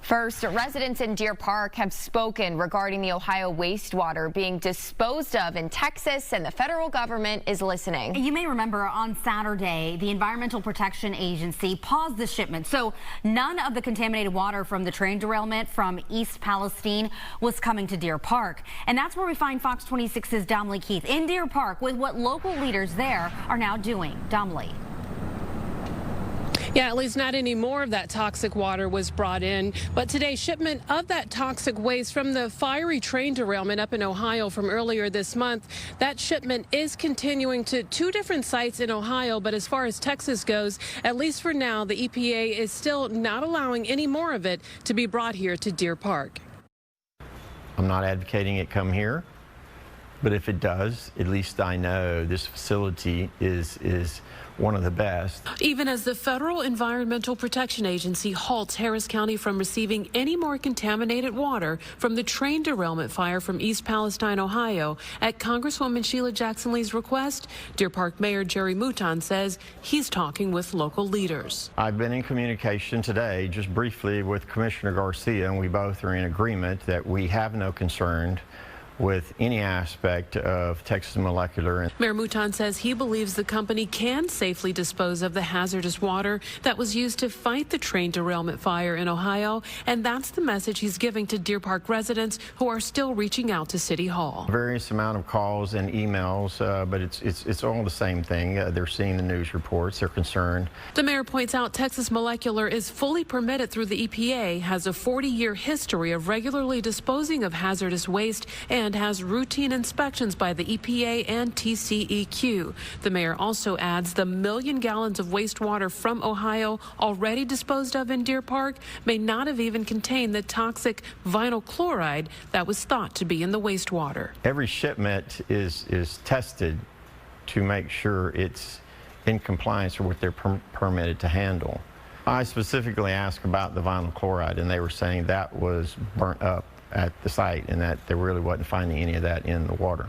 First, residents in Deer Park have spoken regarding the Ohio wastewater being disposed of in Texas, and the federal government is listening. You may remember on Saturday, the Environmental Protection Agency paused the shipment, so none of the contaminated water from the train derailment from East Palestine was coming to Deer Park. And that's where we find Fox 26's Damali Keith in Deer Park with what local leaders there are now doing. Damali. Yeah, at least not any more of that toxic water was brought in. But today's shipment of that toxic waste from the fiery train derailment up in Ohio from earlier this month, that shipment is continuing to two different sites in Ohio. But as far as Texas goes, at least for now, the EPA is still not allowing any more of it to be brought here to Deer Park. I'm not advocating it come here, but if it does, at least I know this facility is one of the best. Even as the Federal Environmental Protection Agency halts Harris County from receiving any more contaminated water from the train derailment fire from East Palestine, Ohio, at Congresswoman Sheila Jackson Lee's request, Deer Park Mayor Jerry Mouton says he's talking with local leaders. I've been in communication today, just briefly, with Commissioner Garcia, and we both are in agreement that we have no concern with any aspect of Texas Molecular. Mayor Mouton says he believes the company can safely dispose of the hazardous water that was used to fight the train derailment fire in Ohio, and that's the message he's giving to Deer Park residents who are still reaching out to City Hall. Various amount of calls and emails, but it's all the same thing. They're seeing the news reports, they're concerned. The mayor points out Texas Molecular is fully permitted through the EPA, has a 40-year history of regularly disposing of hazardous waste, and has routine inspections by the EPA and TCEQ. The mayor also adds the 1 million gallons of wastewater from Ohio already disposed of in Deer Park may not have even contained the toxic vinyl chloride that was thought to be in the wastewater. Every shipment is tested to make sure it's in compliance with what they're permitted to handle. I specifically asked about the vinyl chloride, and they were saying that was burnt up at the site and that they really wasn't finding any of that in the water.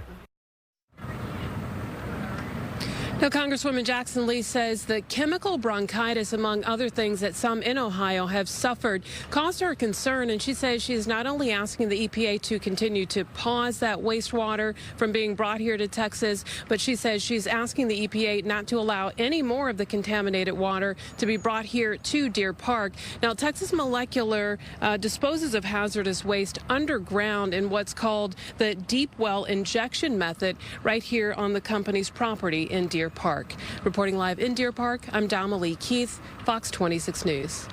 Now, Congresswoman Jackson Lee says the chemical bronchitis, among other things that some in Ohio have suffered, caused her concern, and she says she is not only asking the EPA to continue to pause that wastewater from being brought here to Texas, but she says she's asking the EPA not to allow any more of the contaminated water to be brought here to Deer Park. Now, Texas Molecular disposes of hazardous waste underground in what's called the deep well injection method right here on the company's property in Deer Park. Reporting live in Deer Park, I'm Damali Keith, Fox 26 News.